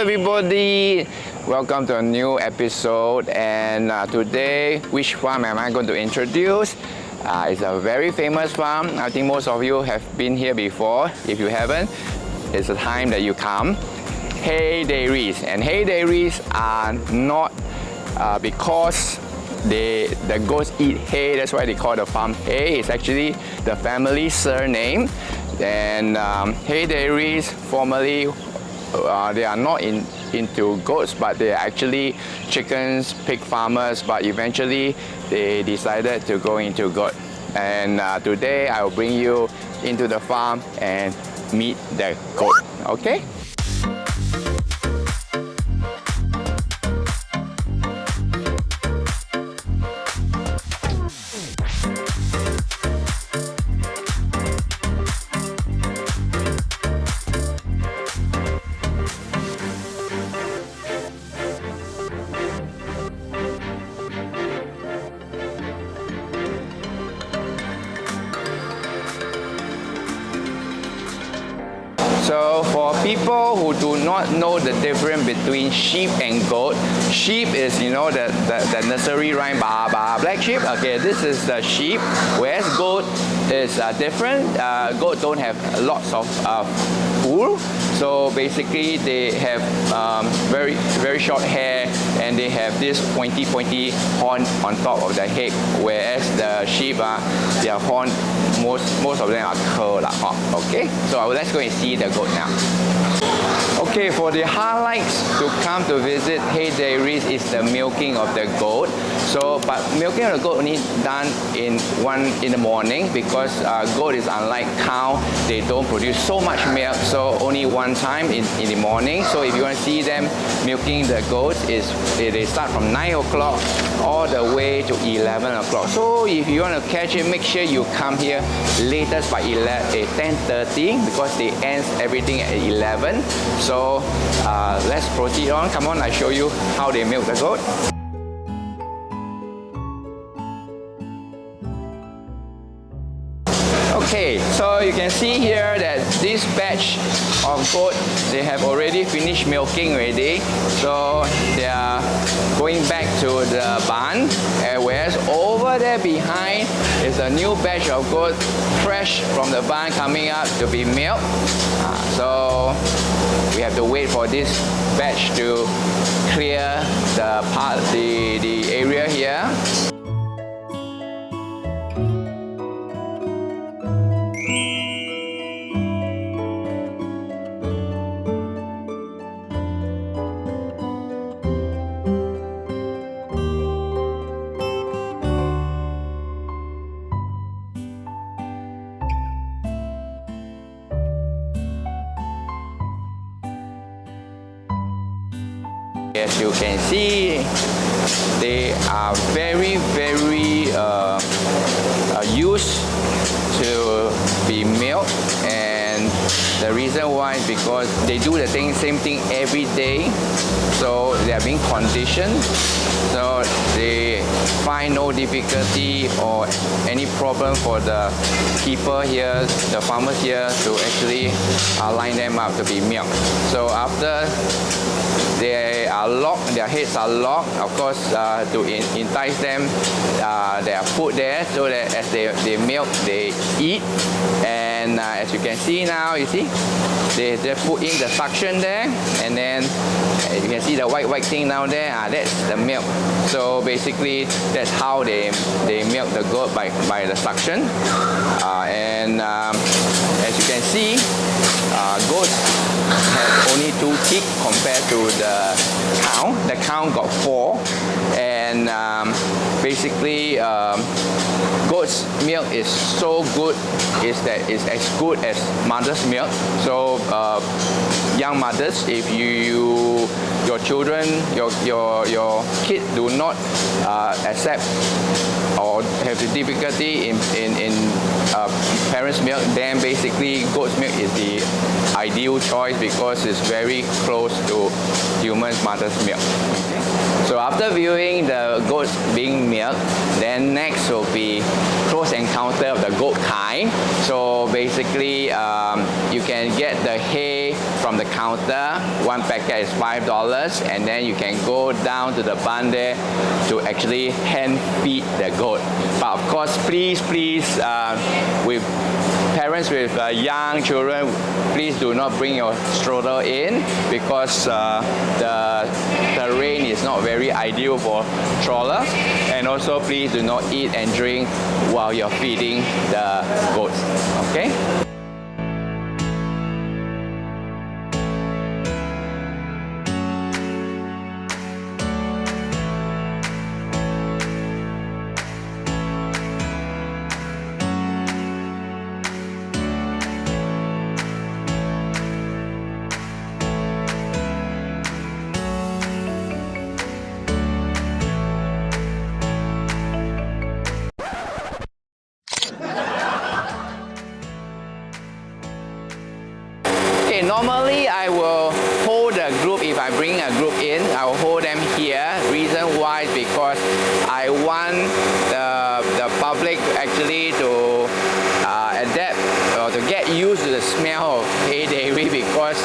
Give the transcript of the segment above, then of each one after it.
everybody, welcome to a new episode. And today, which farm am I going to introduce? It's a very famous farm. I think most of you have been here before. If you haven't, it's the time that you come. Hay Dairies. And Hay Dairies are not because the goats eat hay, that's why they call the farm Hay. It's actually the family surname. And Hay Dairies formerly they are not into goats, but they are actually chickens, pig farmers, but eventually they decided to go into goat. And today I will bring you into the farm and meet the goat, okay? So for people who do not know the difference between sheep and goat, sheep is, you know, the nursery rhyme, ba ba black sheep. Okay, this is the sheep, whereas goat is different. Goat don't have lots of wool, so basically they have very short hair, and they have this pointy horn on top of the head, whereas the sheep their horn, most of them are curled. Okay, so let's go and see the goat now. Okay, for the highlights to come to visit Hay Dairies is the milking of the goat. So, but milking of the goat only done in the morning, because goat is unlike cow. They don't produce so much milk, so only one time in the morning. So if you want to see them milking the goats, they start from 9 o'clock all the way to 11 o'clock. So if you want to catch it, make sure you come here latest by 10:30, because they end everything at 11. So let's proceed on. Come on, I show you how they milk the goat. Okay, so you can see here that this batch of goat, they have already finished milking already. So they are going back to the barn, whereas over there behind is a new batch of goat, fresh from the barn, coming up to be milked. So we have to wait for this batch to clear the area here. As you can see, they are very used to be milked, and the reason why is because they do the same thing every day, so they are being conditioned, so they find no difficulty or any problem for the keeper here, the farmers here, to actually line them up to be milked. So after they are locked, their heads are locked, of course, to entice them, there are food there, so that as they milk, they eat. And as you can see now, you see, they put in the suction there, and then you can see the white thing down there, that's the milk. So basically, that's how they milk the goat, by the suction. As you can see, goats have only 2 teeth compared to the cow. The cow got 4, and basically goat's milk is so good, is that it's as good as mother's milk. So young mothers, if your children, your kid do not accept or have the difficulty in parents' milk, then basically goat's milk is the ideal choice, because it's very close to human mother's milk. Okay. So after viewing the goats being milked, then next will be close encounter of the goat kind. So basically you can get the hay from the counter. One packet is $5, and then you can go down to the barn there to actually hand feed the goat. But of course, please, with parents with young children, please do not bring your stroller in, because the terrain is not very ideal for strollers. And also, please do not eat and drink while you're feeding the goats. Okay? Normally I will hold a group. If I bring a group in, I will hold them here. Reason why is because I want the public actually to adapt or to get used to the smell of hay dairy, because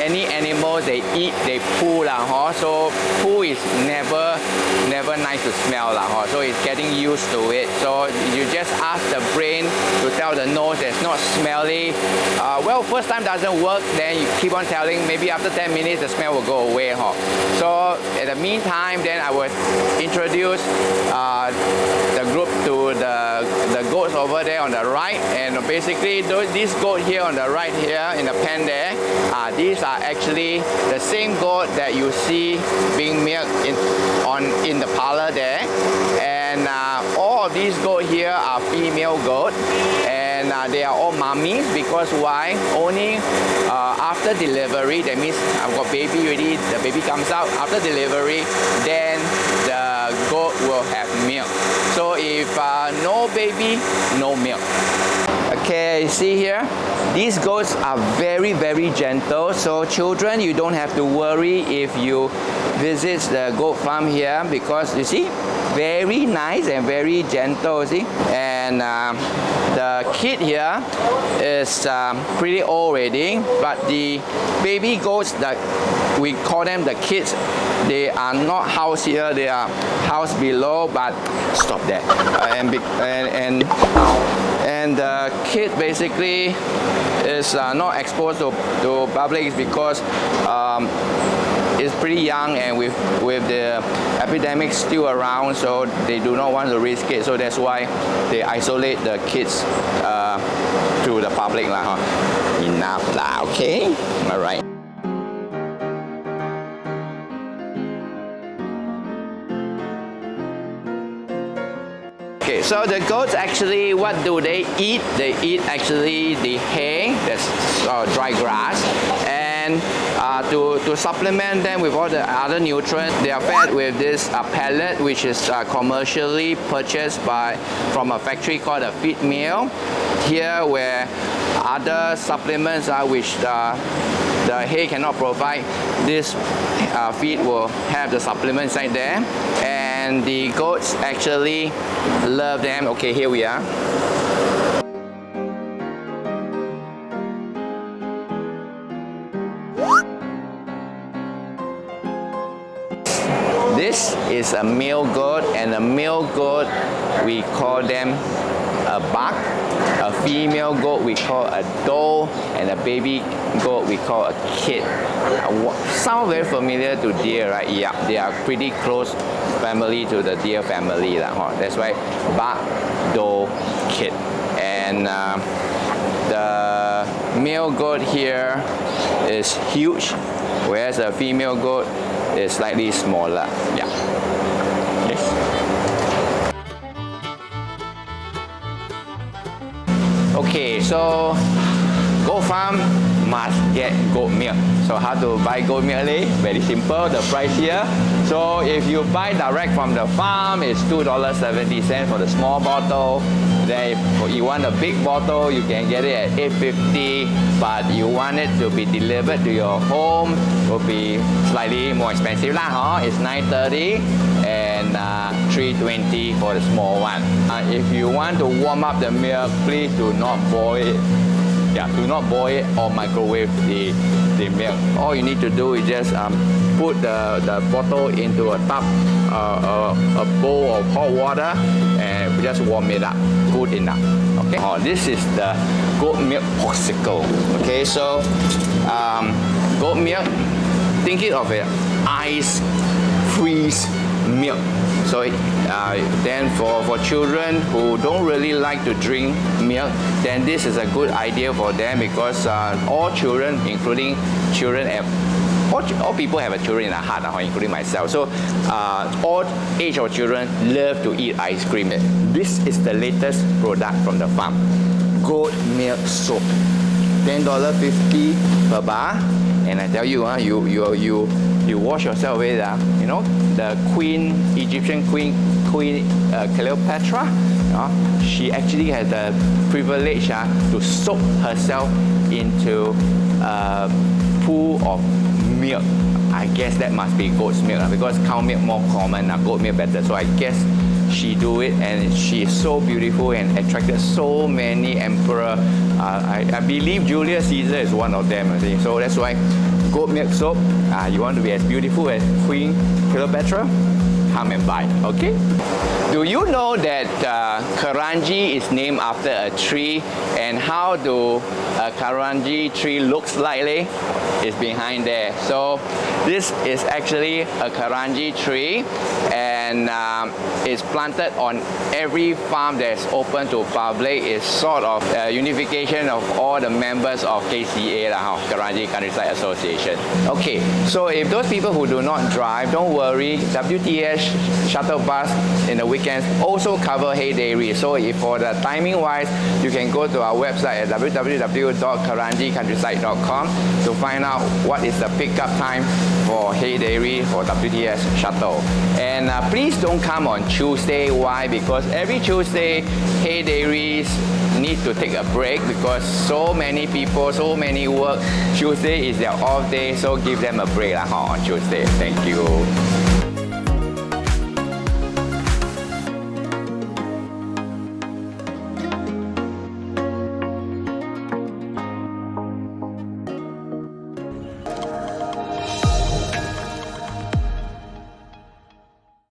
any animals they eat, they poo lah, so poo is never nice to smell lah, so it's getting used to it. So you just ask the brain to tell the nose that's not smelly. Well, first time doesn't work, then you keep on telling, maybe after 10 minutes the smell will go away. So in the meantime, then I will introduce the group to the goats over there on the right. And basically this goat here on the right here in the pen there, these are actually the same goat that you see being milked in the parlor there. And all of these goats here are female goat, and they are all mummies, because why? Only after delivery, that means I've got baby already, the baby comes out after delivery, then the goat will have milk. So if no baby, no milk. Okay, see here, these goats are very gentle, so children, you don't have to worry if you visit the goat farm here, because you see, very nice and very gentle, see. And the kid here is pretty old already, but the baby goats that we call them the kids, they are not housed here, they are housed below. But stop that. And the kid basically is not exposed to public, because it's pretty young, and with the epidemic still around, so they do not want to risk it. So that's why they isolate the kids to the public lah. Enough lah, okay? All right. Okay, so the goats actually, what do they eat? They eat actually the hay, that's dry grass, and to supplement them with all the other nutrients, they are fed with this pellet, which is commercially purchased from a factory called a feed mill. Here, where other supplements are which the hay cannot provide, this feed will have the supplement inside there, and the goats actually love them. Okay, here we are. This is a male goat, and a male goat, we call them a buck. A female goat we call a doe, and a baby goat we call a kid. Sound very familiar to deer, right? Yeah, they are pretty close family to the deer family. That's why buck, doe, kid. And the male goat here is huge, whereas a female goat is slightly smaller. Yeah. Yes. Okay, so goat farm must get goat milk. So how to buy goat milk? Very simple, the price here. So if you buy direct from the farm, it's $2.70 for the small bottle. Then if you want a big bottle, you can get it at $8.50. But you want it to be delivered to your home, will be slightly more expensive lah. It's $9.30 and $3.20 for the small one. If you want to warm up the milk, please do not boil it Yeah, do not boil it or microwave the milk. All you need to do is just put the bottle into a tub, a bowl of hot water, and just warm it up. Good enough. Okay. Oh, this is the goat milk popsicle. Okay, so goat milk. Thinking of it, ice freeze milk. So then for children who don't really like to drink milk, then this is a good idea for them because all children, including children, all people have a children in their heart, including myself. So all age of children love to eat ice cream. This is the latest product from the farm. Goat milk soap, $10.50 per bar. And I tell you, you wash yourself with, you know, the Egyptian queen Cleopatra. She actually had the privilege to soak herself into a pool of milk. I guess that must be goat's milk because cow milk more common, goat milk better. So I guess she do it, and she is so beautiful and attracted so many emperor. I believe Julius Caesar is one of them. I think. So that's why goat milk soap. You want to be as beautiful as Queen Cleopatra? Come and buy. Okay. Do you know that Kranji is named after a tree, and how do a Kranji tree looks like? Is behind there. So this is actually a Kranji tree, and it's planted on every farm that's open to public. It's sort of a unification of all the members of KCA, Kranji Countryside Association. Okay, so if those people who do not drive, don't worry, WTS shuttle bus in the weekends also cover Hay Dairy. So if for the timing wise, you can go to our website at www.kranjicountryside.com to find out what is the pickup time for Hay Dairy for WTS shuttle. And please don't come on Tuesday. Why? Because every Tuesday, Hay Dairies need to take a break because so many people, so many work. Tuesday is their off day, so give them a break on Tuesday. Thank you.